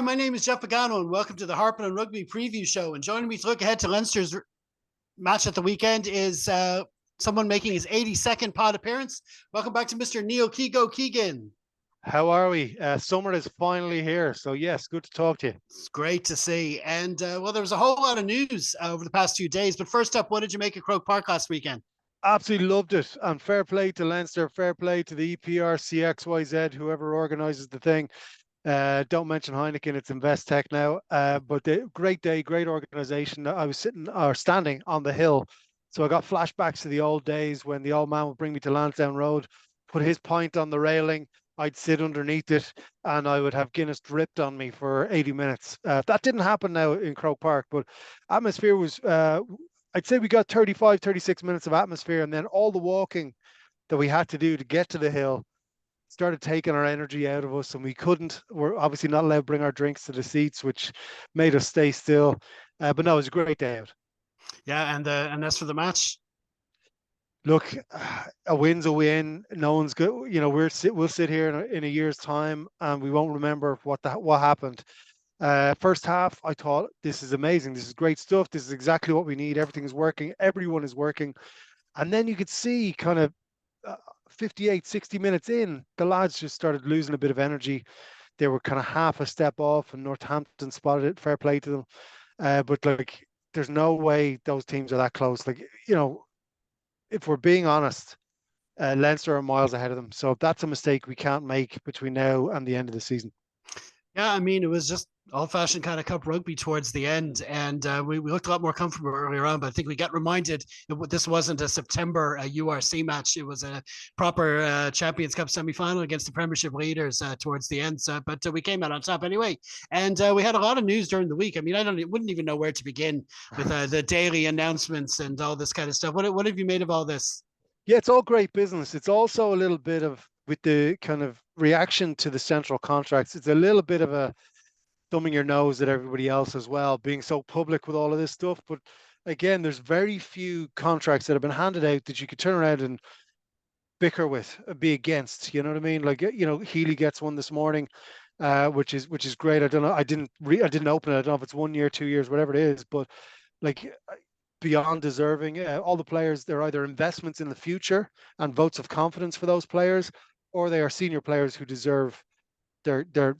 Hi, my name is Jeff Pagano, and welcome to the Harpin on Rugby preview show. And joining me to look ahead to Leinster's match at the weekend is someone making his 82nd pod appearance. Welcome back to Mr. Neil Keego Keegan. How are we? Summer is finally here. So, yes, good to talk to you. It's great to see. And, well, there was a whole lot of news over the past 2 days. But first up, what did you make of Croke Park last weekend? Absolutely loved it. And fair play to Leinster, fair play to the EPRCXYZ, whoever organises the thing. Don't mention Heineken, it's Investec now. But great day, great organisation. I was standing on the hill. So I got flashbacks to the old days when the old man would bring me to Lansdowne Road, put his pint on the railing. I'd sit underneath it and I would have Guinness dripped on me for 80 minutes. That didn't happen now in Croke Park, but atmosphere was, I'd say we got 35, 36 minutes of atmosphere, and then all the walking that we had to do to get to the hill started taking our energy out of us, and we're obviously not allowed to bring our drinks to the seats, which made us stay still. But no, it was a great day out. Yeah, and as for the match, look, a win's a win. No one's good. We'll sit here in a year's time and we won't remember what happened. First half, I thought, this is amazing. This is great stuff. This is exactly what we need. Everything is working. Everyone is working. And then you could see kind of 58, 60 minutes in, the lads just started losing a bit of energy. They were kind of half a step off, and Northampton spotted it. Fair play to them. But like, there's no way those teams are that close. Like, if we're being honest, Leinster are miles ahead of them. So that's a mistake we can't make between now and the end of the season. yeah, I mean, it was just old-fashioned kind of cup rugby towards the end, and we looked a lot more comfortable earlier on. But I think we got reminded that this wasn't a September URC match; it was a proper Champions Cup semi-final against the Premiership leaders towards the end. So, but we came out on top anyway, and we had a lot of news during the week. I mean, wouldn't even know where to begin with the daily announcements and all this kind of stuff. What have you made of all this? Yeah, it's all great business. It's also a little bit of, with the kind of reaction to the central contracts, it's a little bit of a thumbing your nose at everybody else as well, being so public with all of this stuff. But again, there's very few contracts that have been handed out that you could turn around and bicker with, be against. You know what I mean? Like, Healy gets one this morning, which is great. I don't know. I didn't open it. I don't know if it's 1 year, 2 years, whatever it is, but like, beyond deserving. All the players, they're either investments in the future and votes of confidence for those players, or they are senior players who deserve their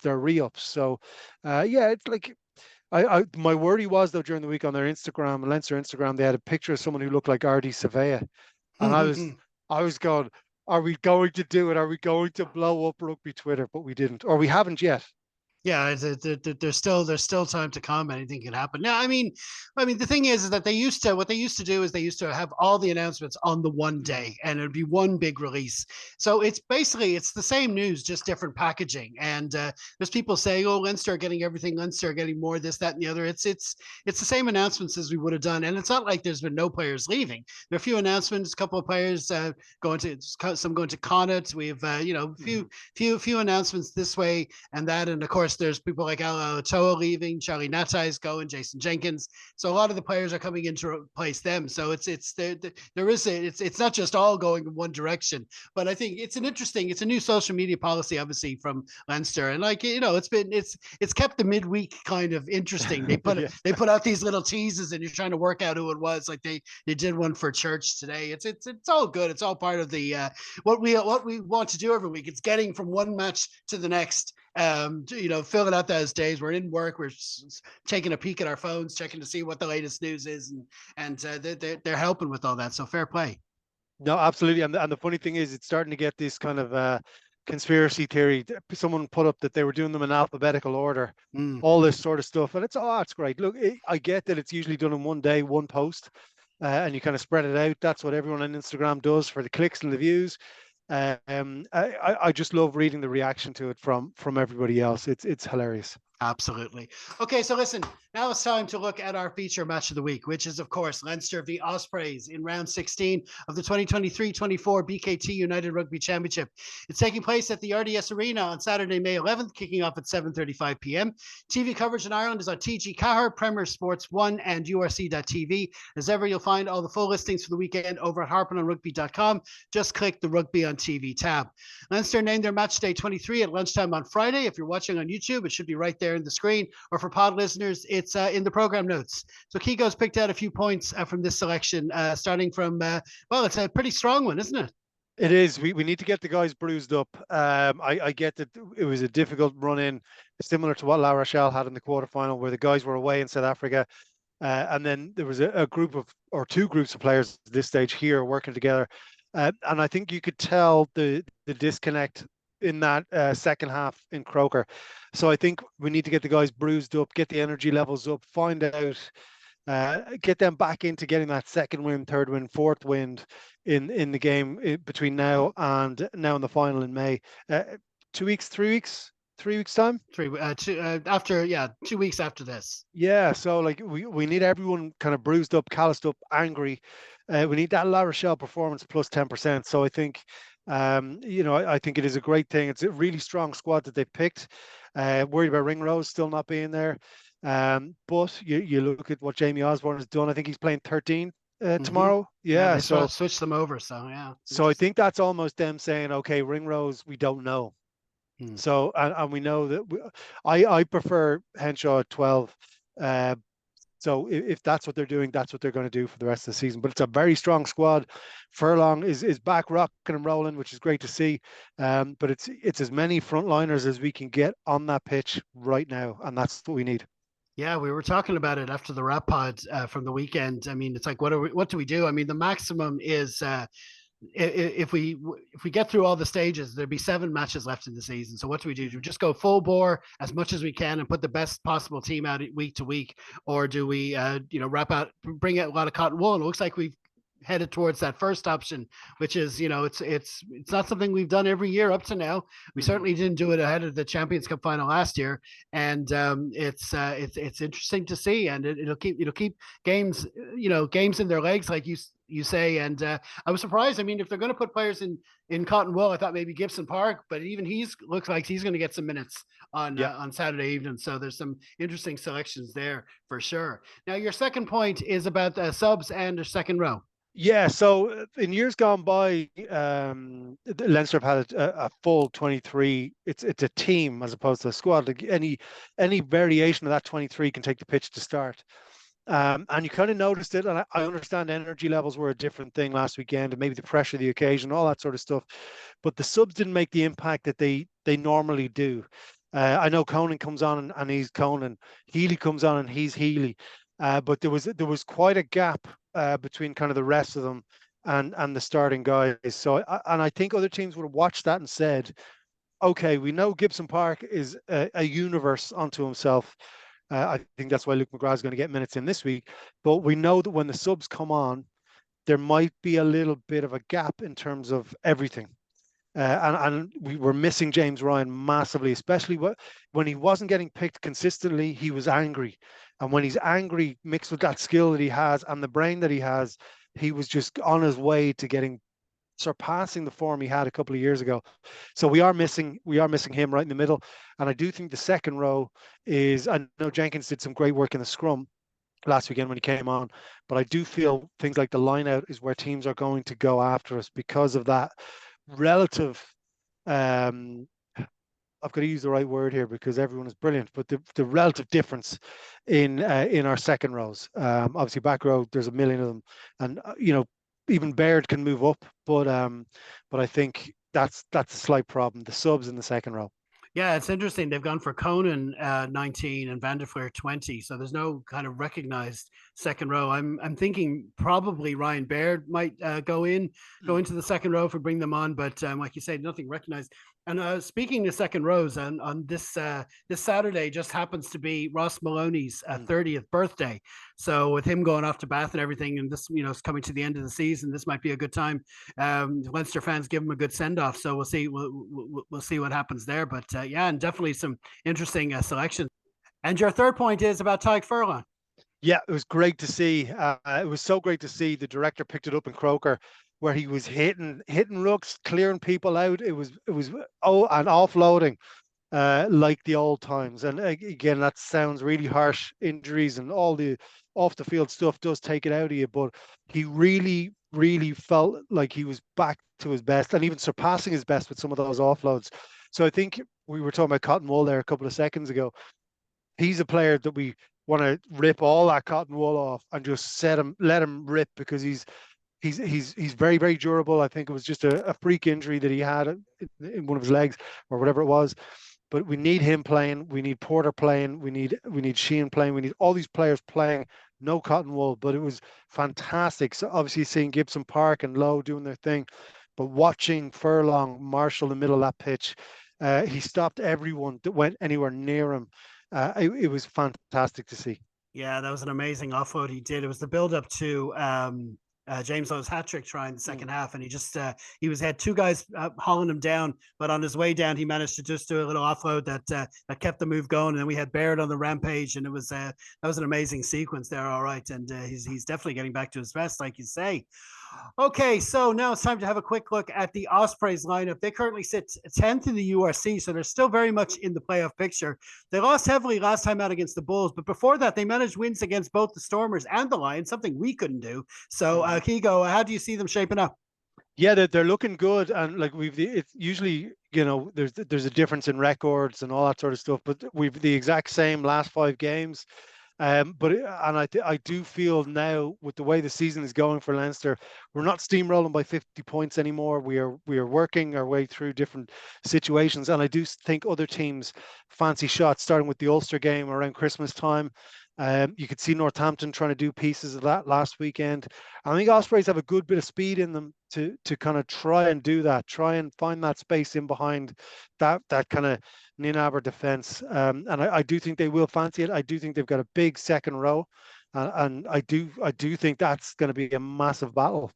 re-ups. So yeah, it's like, my worry was, though, during the week on their Instagram, Leinster Instagram, they had a picture of someone who looked like Artie Savea, and I was going, are we going to do it? Are we going to blow up rugby Twitter? But we didn't, or we haven't yet. Yeah, there's still time to come. Anything can happen. Now, I mean, the thing is that what they used to do is they used to have all the announcements on the one day, and it'd be one big release. So it's the same news, just different packaging. And there's people saying, "Oh, Leinster are getting everything. Leinster are getting more, this, that, and the other." It's the same announcements as we would have done, and it's not like there's been no players leaving. There are a few announcements, a couple of players going to Connacht. We have few announcements this way and that, and of course there's people like Al Toa leaving, Charlie Natai is going, Jason Jenkins. So a lot of the players are coming in to replace them. So it's not just all going in one direction. But I think it's a new social media policy, obviously, from Leinster, and it's kept the midweek kind of interesting. They put Yeah. they put out these little teases, and you're trying to work out who it was. Like they did one for church today. It's all good. It's all part of the what we want to do every week. It's getting from one match to the next. Filling out those days. We're in work. We're taking a peek at our phones, checking to see what the latest news is, and they're helping with all that. So fair play. No, absolutely. And the funny thing is, it's starting to get this kind of conspiracy theory. Someone put up that they were doing them in alphabetical order, all this sort of stuff. And it's great. Look, I get that it's usually done in one day, one post, and you kind of spread it out. That's what everyone on Instagram does for the clicks and the views. I just love reading the reaction to it from everybody else. It's hilarious. Absolutely. Okay, so listen, now it's time to look at our feature match of the week, which is, of course, Leinster v Ospreys in round 16 of the 2023-24 BKT United Rugby Championship. It's taking place at the RDS Arena on Saturday, May 11th, kicking off at 7:35 p.m. TV coverage in Ireland is on TG Cahir, Premier Sports 1 and URC.tv. As ever, you'll find all the full listings for the weekend over at harpinonrugby.com. Just click the Rugby on TV tab. Leinster named their match day 23 at lunchtime on Friday. If you're watching on YouTube, it should be right there in the screen, or for pod listeners, it's in the program notes. So Keego's picked out a few points from this selection, starting from, well, it's a pretty strong one, isn't it? It is. We need to get the guys bruised up. I get that it was a difficult run in, similar to what La Rochelle had in the quarterfinal, where the guys were away in South Africa. And then there was a group of, or two groups of players at this stage here working together. And I think you could tell the disconnect in that second half in Croker. So I think we need to get the guys bruised up, get the energy levels up, find out, get them back into getting that second win, third win, fourth win in the game between now and in the final in May. 2 weeks, 3 weeks, 3 weeks time. After 2 weeks after this. Yeah, so like we need everyone kind of bruised up, calloused up, angry. We need that La Rochelle performance plus 10%. So I think, I think it is a great thing. It's a really strong squad that they picked. Worried about Ringrose still not being there. But you look at what Jamie Osborne has done. I think he's playing 13 tomorrow. Yeah, they so switch them over. So yeah. So I think that's almost them saying, okay, Ringrose, we don't know. So and we know that I prefer Henshaw at 12. So if that's what they're doing, that's what they're going to do for the rest of the season. But it's a very strong squad. Furlong is back rocking and rolling, which is great to see. But it's as many frontliners as we can get on that pitch right now, and that's what we need. Yeah, we were talking about it after the wrap pod from the weekend. I mean, it's like, what do we do? I mean, the maximum is if we get through all the stages, there'd be 7 matches left in the season. So what do? Do we just go full bore as much as we can and put the best possible team out week to week, or do we wrap out, bring out a lot of cotton wool? And it looks like we've headed towards that first option, which is, it's not something we've done every year up to now. We certainly didn't do it ahead of the Champions Cup final last year, and it's interesting to see, and it'll keep games in their legs, like you say. And I was surprised. I mean, if they're going to put players in cotton wool, I thought maybe Gibson Park, but even looks like he's going to get some minutes on Saturday evening. So there's some interesting selections there for sure. Now, your second point is about the subs and the second row. Yeah, so in years gone by, Leinster have had a full 23. It's a team as opposed to a squad. Like any variation of that 23 can take the pitch to start. And you kind of noticed it, and I understand energy levels were a different thing last weekend, and maybe the pressure of the occasion, all that sort of stuff. But the subs didn't make the impact that they normally do. I know Conan comes on and he's Conan. Healy comes on and he's Healy. But there was quite a gap between kind of the rest of them and the starting guys. So I think other teams would have watched that and said, okay, we know Gibson Park is a universe unto himself. I think that's why Luke McGrath is going to get minutes in this week. But we know that when the subs come on, there might be a little bit of a gap in terms of everything. And we were missing James Ryan massively, especially when he wasn't getting picked consistently. He was angry. And when he's angry, mixed with that skill that he has and the brain that he has, he was just on his way to surpassing the form he had a couple of years ago. So we are missing him right in the middle. And I do think the second row is, I know Jenkins did some great work in the scrum last weekend when he came on, but I do feel things like the line out is where teams are going to go after us because of that relative, I've got to use the right word here because everyone is brilliant, but the relative difference in our second rows. Obviously back row, there's a million of them, and even Baird can move up, but I think that's a slight problem. The subs in the second row. Yeah, it's interesting. They've gone for Conan 19 and Van der Fleer 20. So there's no kind of recognized second row. I'm thinking probably Ryan Baird might go into the second row if we bring them on. But like you said, nothing recognized. And speaking of second rows, on this Saturday just happens to be Ross Maloney's 30th birthday. So with him going off to Bath and everything, and this is coming to the end of the season, this might be a good time. Leinster fans give him a good send off. So we'll see. We'll see what happens there. But and definitely some interesting selections. And your third point is about Tyke Furlong. Yeah, it was great to see. It was so great to see. The director picked it up in Croker, where he was hitting rucks, clearing people out. It was and offloading, like the old times. And again, that sounds really harsh. Injuries and all the off the field stuff does take it out of you, but he really, really felt like he was back to his best and even surpassing his best with some of those offloads. So I think we were talking about Cotton Wool there a couple of seconds ago. He's a player that we want to rip all that cotton wool off and just let him rip, because he's very, very durable. I think it was just a freak injury that he had in one of his legs or whatever it was. But we need him playing. We need Porter playing. We need Sheehan playing. We need all these players playing. No cotton wool, but it was fantastic. So obviously seeing Gibson Park and Lowe doing their thing, but watching Furlong marshal the middle of that pitch, he stopped everyone that went anywhere near him. It was fantastic to see. Yeah, that was an amazing offload he did. It was the build up to James Lowe's hat trick try in the second half, and he had two guys hauling him down, but on his way down, he managed to just do a little offload that kept the move going. And then we had Baird on the rampage, and it was that was an amazing sequence there. All right, and he's definitely getting back to his best, like you say. Okay, so now it's time to have a quick look at the Ospreys lineup. They currently sit 10th in the URC, so they're still very much in the playoff picture. They lost heavily last time out against the Bulls, but before that, they managed wins against both the Stormers and the Lions, something we couldn't do. So, Keego, how do you see them shaping up? Yeah, they're looking good, and like it's usually, there's a difference in records and all that sort of stuff, but we've the exact same last 5 games. I do feel now, with the way the season is going for Leinster, we're not steamrolling by 50 points anymore. We are working our way through different situations, and I do think other teams fancy shots, starting with the Ulster game around Christmas time. You could see Northampton trying to do pieces of that last weekend. I think Ospreys have a good bit of speed in them to kind of try and do that, try and find that space in behind that kind of Ninaber defense. And I do think they will fancy it. I do think they've got a big second row, and I do think that's going to be a massive battle.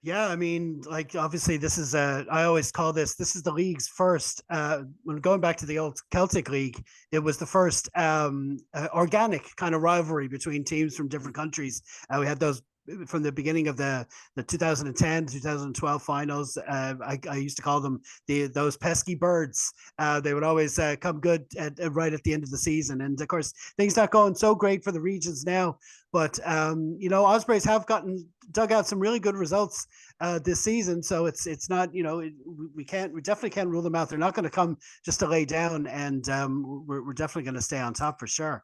Yeah, I mean, like obviously this is I always call this is the league's first when going back to the old Celtic League, it was the first organic kind of rivalry between teams from different countries. We had those from the beginning of the 2010 2012 finals. I used to call them those pesky birds. They would always come good right at the end of the season, and of course things not going so great for the regions now, but Ospreys have dug out some really good results this season, so it's not, we definitely can't rule them out. They're not going to come just to lay down, and we're definitely going to stay on top for sure.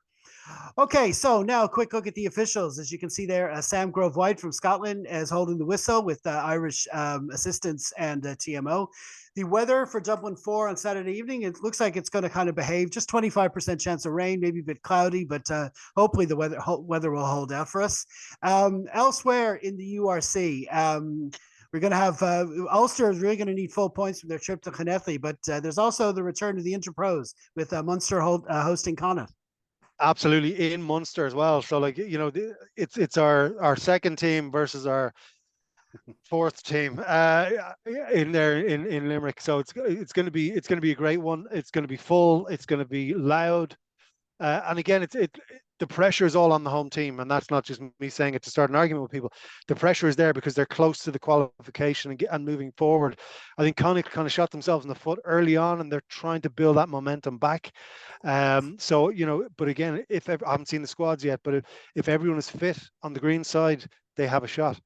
Okay, so now a quick look at the officials. As you can see there, Sam Grove White from Scotland is holding the whistle with Irish assistants and TMO. The weather for Dublin 4 on Saturday evening, it looks like it's going to kind of behave. Just 25% chance of rain, maybe a bit cloudy, but hopefully the weather will hold out for us. Elsewhere in the URC, we're going to have Ulster is really going to need full points from their trip to Llanelli, but there's also the return of the Interpros with Munster hosting Connacht. Absolutely, in Munster as well. So it's our second team versus our fourth team in there in Limerick. So it's going to be a great one. It's going to be full. It's going to be loud. And again, the pressure is all on the home team, and that's not just me saying it to start an argument with people. The pressure is there because they're close to the qualification and moving forward. I think Connacht kind of shot themselves in the foot early on, and they're trying to build that momentum back. But again, I haven't seen the squads yet, but if everyone is fit on the green side, they have a shot.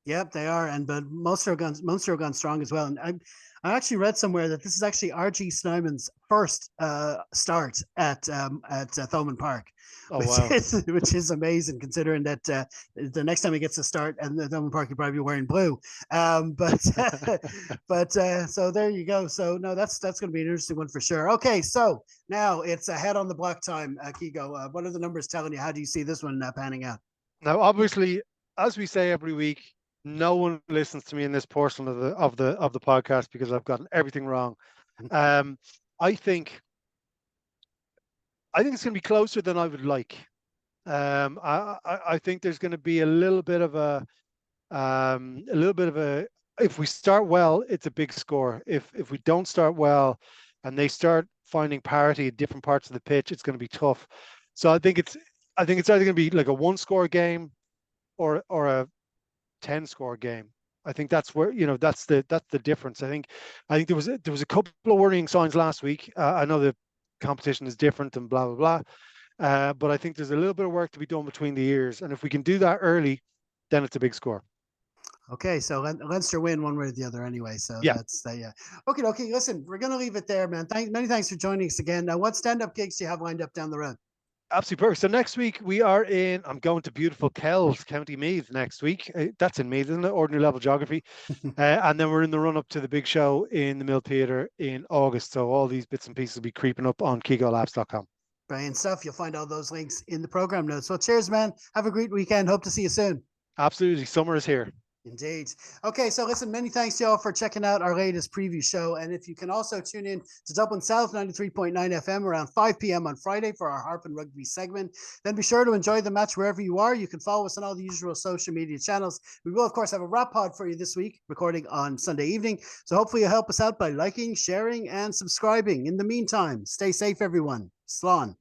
Yep, they are, but Munster have gone strong as well. And I actually read somewhere that this is actually RG Snyman's first start at Thomond Park, which is amazing, considering that the next time he gets a start at Thomond Park, he'll probably be wearing blue. So there you go. So no, that's going to be an interesting one for sure. Okay, so now it's a head on the block time, Keego. What are the numbers telling you? How do you see this one panning out? Now, obviously, as we say every week, no one listens to me in this portion of the podcast because I've gotten everything wrong. I think it's going to be closer than I would like. I think there's going to be a little bit of a if we start well, it's a big score. If we don't start well and they start finding parity at different parts of the pitch, it's going to be tough. So I think it's either going to be like a 1-score game or a 10-score game. I think that's where, that's the difference. I think there was a couple of worrying signs last week. I know the competition is different and blah blah blah, but I think there's a little bit of work to be done between the ears, and if we can do that early, then it's a big score. Okay, so Leinster win one way or the other anyway. So Yeah, that's yeah. Okay, okay. Listen, we're gonna leave it there, man. Many thanks for joining us again. Now, what stand-up gigs do you have lined up down the road? absolutely perfect. So next week I'm going to beautiful Kells, County Meath next week. That's in Meath, isn't it? Ordinary level geography. And then we're in the run up to the big show in the Mill Theatre in August. So all these bits and pieces will be creeping up on KeegoLabs.com. Brilliant stuff. You'll find all those links in the program notes. So cheers, man. Have a great weekend. Hope to see you soon. Absolutely. Summer is here. Indeed. Okay, so listen, many thanks to y'all for checking out our latest preview show. And if you can also tune in to Dublin South 93.9 FM around 5 p.m. on Friday for our Harp and Rugby segment, then be sure to enjoy the match wherever you are. You can follow us on all the usual social media channels. We will, of course, have a wrap pod for you this week, recording on Sunday evening. So hopefully you'll help us out by liking, sharing, and subscribing. In the meantime, stay safe, everyone. Slán.